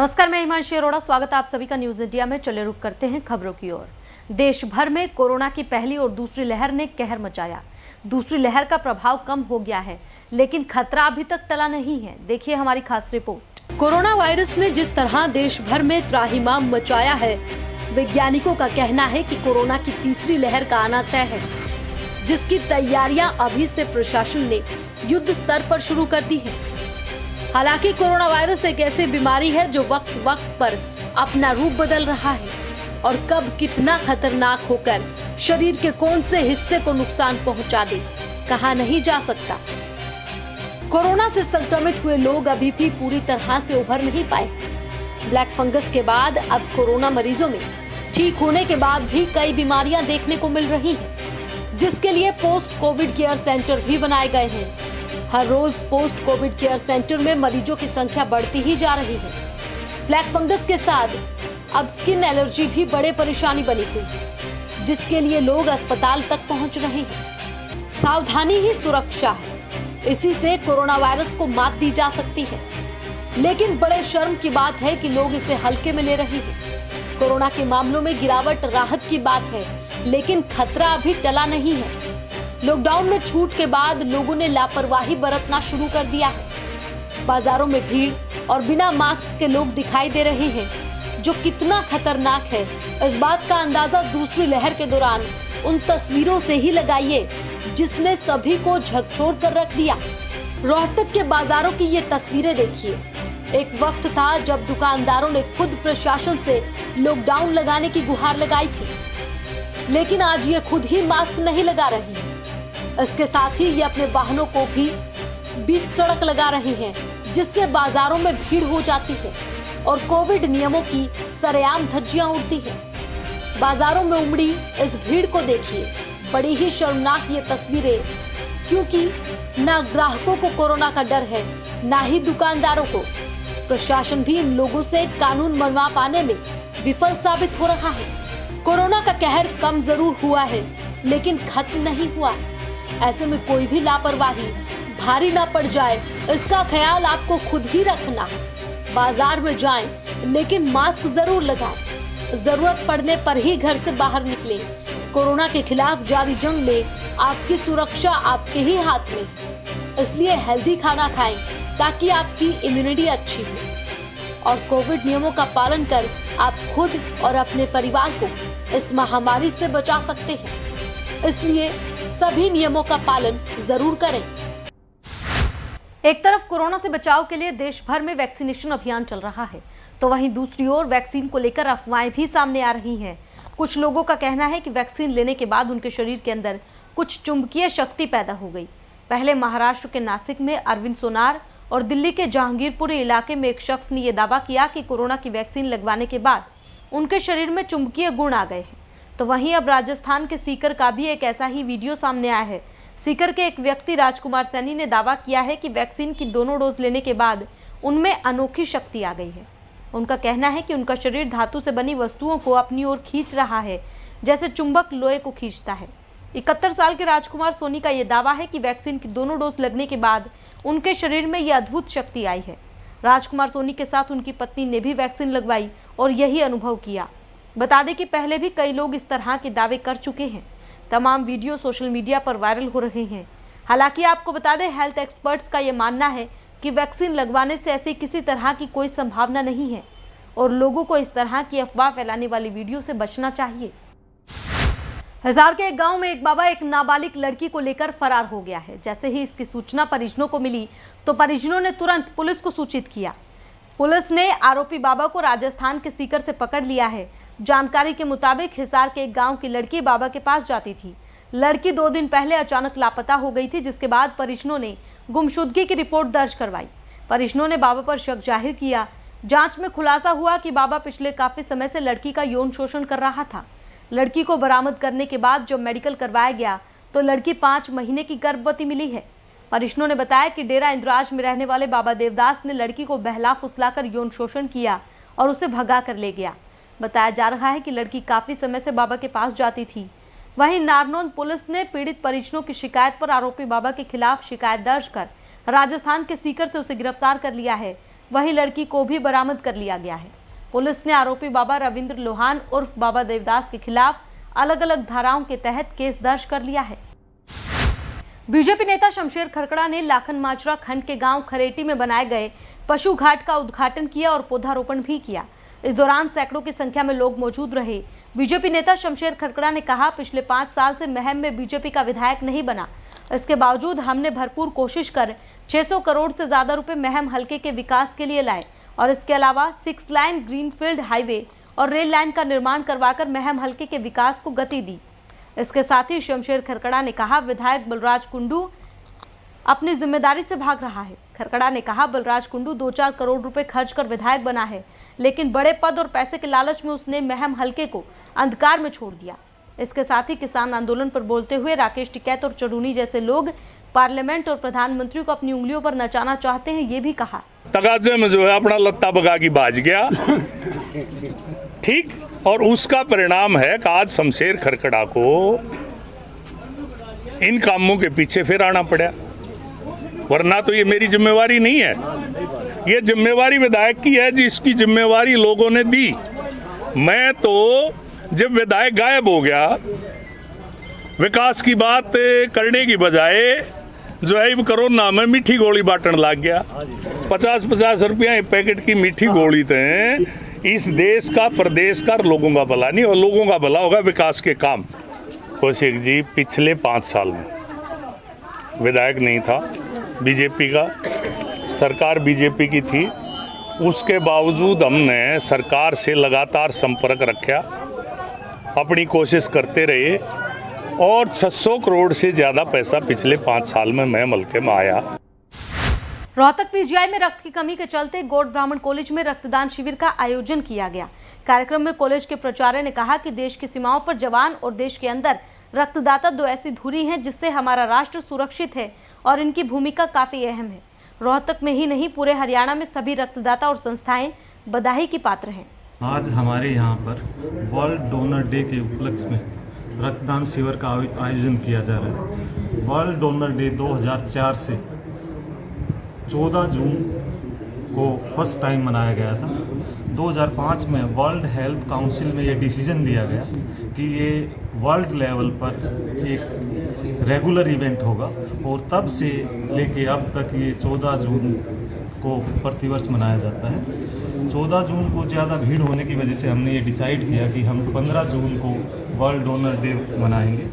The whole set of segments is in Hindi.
नमस्कार, मैं हिमांशी अरोड़ा। स्वागत है आप सभी का न्यूज इंडिया में। चले रुक करते हैं खबरों की ओर। देश भर में कोरोना की पहली और दूसरी लहर ने कहर मचाया। दूसरी लहर का प्रभाव कम हो गया है, लेकिन खतरा अभी तक टला नहीं है। देखिए हमारी खास रिपोर्ट। कोरोना वायरस ने जिस तरह देश भर में त्राहिमाम मचाया है, वैज्ञानिकों का कहना है कि कोरोना की तीसरी लहर का आना तय है, जिसकी तैयारियां अभी से प्रशासन ने युद्ध स्तर पर शुरू कर दी है। हालांकि कोरोना वायरस एक ऐसी बीमारी है जो वक्त वक्त पर अपना रूप बदल रहा है और कब कितना खतरनाक होकर शरीर के कौन से हिस्से को नुकसान पहुंचा दे, कहा नहीं जा सकता। कोरोना से संक्रमित हुए लोग अभी भी पूरी तरह से उभर नहीं पाए। ब्लैक फंगस के बाद अब कोरोना मरीजों में ठीक होने के बाद भी कई बीमारियां देखने को मिल रही हैं, जिसके लिए पोस्ट कोविड केयर सेंटर भी बनाए गए हैं। हर रोज पोस्ट कोविड केयर सेंटर में मरीजों की संख्या बढ़ती ही जा रही है। ब्लैक फंगस के साथ अब स्किन एलर्जी भी बड़े परेशानी बनी हुई है, जिसके लिए लोग अस्पताल तक पहुंच रहे हैं। सावधानी ही सुरक्षा है, इसी से कोरोना वायरस को मात दी जा सकती है। लेकिन बड़े शर्म की बात है कि लोग इसे हल्के में ले रहे हैं। कोरोना के मामलों में गिरावट राहत की बात है, लेकिन खतरा अभी टला नहीं है। लॉकडाउन में छूट के बाद लोगों ने लापरवाही बरतना शुरू कर दिया है। बाजारों में भीड़ और बिना मास्क के लोग दिखाई दे रहे हैं, जो कितना खतरनाक है इस बात का अंदाजा दूसरी लहर के दौरान उन तस्वीरों से ही लगाइए, जिसने सभी को झकझोर कर रख दिया। रोहतक के बाजारों की ये तस्वीरें देखिए। एक वक्त था जब दुकानदारों ने खुद प्रशासन से लॉकडाउन लगाने की गुहार लगाई थी, लेकिन आज ये खुद ही मास्क नहीं लगा रहे हैं। इसके साथ ही ये अपने वाहनों को भी बीच सड़क लगा रहे हैं, जिससे बाजारों में भीड़ हो जाती है और कोविड नियमों की सरेआम धज्जियां उड़ती है। बाजारों में उमड़ी इस भीड़ को देखिए। बड़ी ही शर्मनाक ये तस्वीरें, क्योंकि ना ग्राहकों को कोरोना का डर है, ना ही दुकानदारों को। प्रशासन भी इन लोगों से कानून मनवा पाने में विफल साबित हो रहा है। कोरोना का कहर कम जरूर हुआ है, लेकिन खत्म नहीं हुआ। ऐसे में कोई भी लापरवाही भारी ना पड़ जाए, इसका ख्याल आपको खुद ही रखना है। बाजार में जाएं, लेकिन मास्क जरूर लगाएं। जरूरत पड़ने पर ही घर से बाहर निकलें। कोरोना के खिलाफ जारी जंग में आपकी सुरक्षा आपके ही हाथ में है। इसलिए हेल्दी खाना खाएं, ताकि आपकी इम्यूनिटी अच्छी हो और कोविड नियमों का पालन कर आप खुद और अपने परिवार को इस महामारी से बचा सकते हैं। इसलिए सभी नियमों का पालन जरूर करें। एक तरफ कोरोना से बचाव के लिए देश भर में वैक्सीनेशन अभियान चल रहा है, तो वहीं दूसरी ओर वैक्सीन को लेकर अफवाहें भी सामने आ रही हैं। कुछ लोगों का कहना है कि वैक्सीन लेने के बाद उनके शरीर के अंदर कुछ चुंबकीय शक्ति पैदा हो गई। पहले महाराष्ट्र के नासिक में अरविंद सोनार और दिल्ली के जहांगीरपुरी इलाके में एक शख्स ने यह दावा किया कि कोरोना की वैक्सीन लगवाने के बाद उनके शरीर में चुंबकीय गुण आ गए हैं। तो वहीं अब राजस्थान के सीकर का भी एक ऐसा ही वीडियो सामने आया है। सीकर के एक व्यक्ति राजकुमार सैनी ने दावा किया है कि वैक्सीन की दोनों डोज लेने के बाद उनमें अनोखी शक्ति आ गई है। उनका कहना है कि उनका शरीर धातु से बनी वस्तुओं को अपनी ओर खींच रहा है, जैसे चुंबक लोहे को खींचता है। 71 साल के राजकुमार सोनी का यह दावा है कि वैक्सीन की दोनों डोज लगने के बाद उनके शरीर में यह अद्भुत शक्ति आई है। राजकुमार सोनी के साथ उनकी पत्नी ने भी वैक्सीन लगवाई और यही अनुभव किया। बता दें कि पहले भी कई लोग इस तरह के दावे कर चुके हैं। तमाम वीडियो सोशल मीडिया पर वायरल हो रहे हैं। हालांकि आपको बता दें, हेल्थ एक्सपर्ट्स का ये मानना है कि वैक्सीन लगवाने से ऐसी किसी तरह की कोई संभावना नहीं है और लोगों को इस तरह की अफवाह फैलाने वाली वीडियो से बचना चाहिए। हिसार के एक गांव में एक बाबा एक नाबालिग लड़की को लेकर फरार हो गया है। जैसे ही इसकी सूचना परिजनों को मिली, तो परिजनों ने तुरंत पुलिस को सूचित किया। पुलिस ने आरोपी बाबा को राजस्थान के सीकर से पकड़ लिया है। जानकारी के मुताबिक हिसार के एक गांव की लड़की बाबा के पास जाती थी। लड़की 2 दिन पहले अचानक लापता हो गई थी, जिसके बाद परिजनों ने गुमशुदगी की रिपोर्ट दर्ज करवाई। परिजनों ने बाबा पर शक जाहिर किया। जांच में खुलासा हुआ कि बाबा पिछले काफी समय से लड़की का यौन शोषण कर रहा था। लड़की को बरामद करने के बाद जब मेडिकल करवाया गया, तो लड़की 5 महीने की गर्भवती मिली है। परिजनों ने बताया कि डेरा इंद्राज में रहने वाले बाबा देवदास ने लड़की को बहला फुसलाकर यौन शोषण किया और उसे भगा कर ले गया। बताया जा रहा है कि लड़की काफी समय से बाबा के पास जाती थी। वहीं नारनौंद पुलिस ने पीड़ित परिजनों की शिकायत पर आरोपी बाबा के खिलाफ शिकायत दर्ज कर राजस्थान के सीकर से उसे गिरफ्तार कर लिया है। वहीं लड़की को भी बरामद कर लिया गया है। पुलिस ने आरोपी बाबा रविंद्र लोहान उर्फ बाबा देवदास के खिलाफ अलग अलग धाराओं के तहत केस दर्ज कर लिया है। बीजेपी नेता शमशेर खरकड़ा ने लाखन माजरा खंड के गांव खरेटी में बनाए गए पशु घाट का उद्घाटन किया और पौधारोपण भी किया। इस दौरान सैकड़ों की संख्या में लोग मौजूद रहे। बीजेपी नेता शमशेर खरकड़ा ने कहा, पिछले 5 साल से महम में बीजेपी का विधायक नहीं बना, इसके बावजूद हमने भरपूर कोशिश कर 600 करोड़ से ज्यादा रुपए महम हलके के विकास के लिए लाए और इसके अलावा 6 लाइन ग्रीनफील्ड हाईवे और रेल लाइन का निर्माण करवाकर महम हलके के विकास को गति दी। इसके साथ ही शमशेर खरकड़ा ने कहा, विधायक बलराज कुंडू अपनी जिम्मेदारी से भाग रहा है। खरकड़ा ने कहा, बलराज कुंडू 2-4 करोड़ रुपए खर्च कर विधायक बना है, लेकिन बड़े पद और पैसे के लालच में उसने महम हलके को अंधकार में छोड़ दिया। इसके साथ ही किसान आंदोलन पर बोलते हुए राकेश टिकैत और चढ़ूनी जैसे लोग पार्लियामेंट और प्रधानमंत्री को अपनी उंगलियों पर नचाना चाहते हैं, ये भी कहा। तगाजे में जो है अपना लत्ता बगा की बाज गया, ठीक, और उसका परिणाम है कि आज शमशेर खरकड़ा को इन कामों के पीछे फिर आना पड़ा, वरना तो ये मेरी जिम्मेवारी नहीं है। ये जिम्मेवारी विधायक की है, जिसकी जिम्मेवारी लोगों ने दी। मैं तो जब विधायक गायब हो गया, विकास की बात करने की बजाय जो है कोरोना में मीठी गोली बांटने लग गया। 50-50 रुपया एक पैकेट की मीठी गोली थे। इस देश का, प्रदेश का, लोगों का भला नहीं, और लोगों का भला होगा विकास के काम। कौशिक जी पिछले 5 साल में विधायक नहीं था, बीजेपी का सरकार बीजेपी की थी, उसके बावजूद हमने सरकार से लगातार संपर्क रखा, अपनी कोशिश करते रहे और 600 करोड़ से ज़्यादा पैसा पिछले 5 साल में महम हलके में आया। रोहतक पीजीआई में रक्त की कमी के चलते गौड़ ब्राह्मण कॉलेज में रक्तदान शिविर का आयोजन किया गया। कार्यक्रम में कॉलेज के प्राचार्य ने कहा कि देश की सीमाओं पर जवान और देश के अंदर रक्तदाता 2 ऐसी धुरी हैं जिससे हमारा राष्ट्र सुरक्षित है और इनकी भूमिका काफी अहम है। रोहतक में ही नहीं, पूरे हरियाणा में सभी रक्तदाता और संस्थाएं बधाई की पात्र हैं। आज हमारे यहाँ पर वर्ल्ड डोनर डे के उपलक्ष्य में रक्तदान शिविर का आयोजन किया जा रहा है। वर्ल्ड डोनर डे 2004 से 14 जून को फर्स्ट टाइम मनाया गया था। 2005 में वर्ल्ड हेल्थ काउंसिल में ये डिसीजन लिया गया कि ये वर्ल्ड लेवल पर एक रेगुलर इवेंट होगा और तब से लेके अब तक ये 14 जून को प्रतिवर्ष मनाया जाता है। 14 जून को ज़्यादा भीड़ होने की वजह से हमने ये डिसाइड किया कि हम 15 जून को वर्ल्ड डोनर डे मनाएंगे।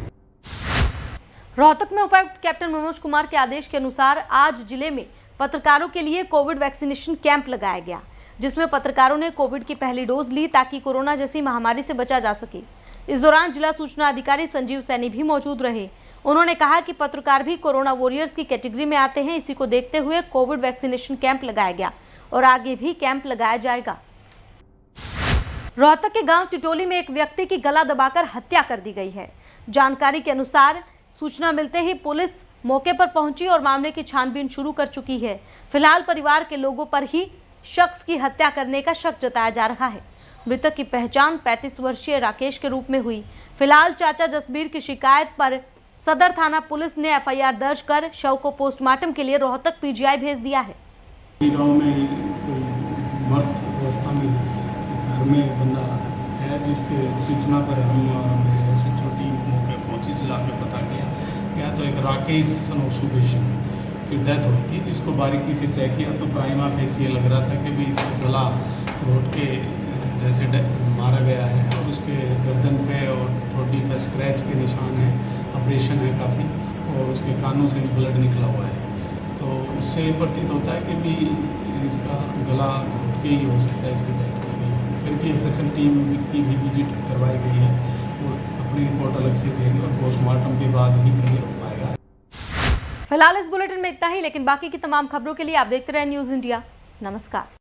रोहतक में उपायुक्त कैप्टन मनोज कुमार के आदेश के अनुसार आज जिले में पत्रकारों के लिए कोविड वैक्सीनेशन कैंप लगाया गया, जिसमें पत्रकारों ने कोविड की पहली डोज ली ताकि कोरोना जैसी महामारी से बचा जा सके। इस दौरान जिला सूचना अधिकारी संजीव सैनी भी मौजूद रहे। उन्होंने कहा कि पत्रकार भी कोरोना वॉरियर्स की कैटेगरी में आते हैं। इसी को देखते हुए कोविड वैक्सीनेशन कैंप लगाया गया और आगे भी कैंप लगाया जाएगा। रोहतक के गांव टिटोली में एक व्यक्ति की गला दबाकर हत्या कर दी गई है। जानकारी के अनुसार सूचना मिलते ही पुलिस मौके पर पहुंची और मामले की छानबीन शुरू कर चुकी है। फिलहाल परिवार के लोगों पर ही शख्स की हत्या करने का शक जताया जा रहा है। मृतक की पहचान 35 वर्षीय राकेश के रूप में हुई। फिलहाल चाचा जसबीर की शिकायत पर सदर थाना पुलिस ने एफआईआर दर्ज कर शव को पोस्टमार्टम के लिए रोहतक पीजीआई भेज दिया है। गांव में कोई मर्द अवस्था में घर में बंदा है, जिसके सूचना पर हम ऐसे छोटी मौके पहुंची, जाके पता किया तो एक राकेश सन ऑफ सुबेशन की डेथ हुई थी, जिसको बारीकी से चेक किया तो प्राइमा फेसी ये लग रहा था कि भी इसका गला घोट के जैसे मारा गया है और उसके गर्दन पे और ठोडी पर स्क्रैच के निशान हैं, ऑपरेशन है काफ़ी, और उसके कानों से ब्लड निकला हुआ है। तो उससे ये प्रतीत होता है कि भी इसका गला घोट के ही हो सकता है इसकी डेथ हो गई है। फिर भी एफएसएल टीम की भी विजिट करवाई गई है और अपनी रिपोर्ट अलग से देगी और पोस्टमार्टम के बाद ही क्लियर हो पाएगा। फिलहाल इस बुलेटिन में इतना ही, लेकिन बाकी की तमाम खबरों के लिए आप देखते रहें न्यूज़ इंडिया। नमस्कार।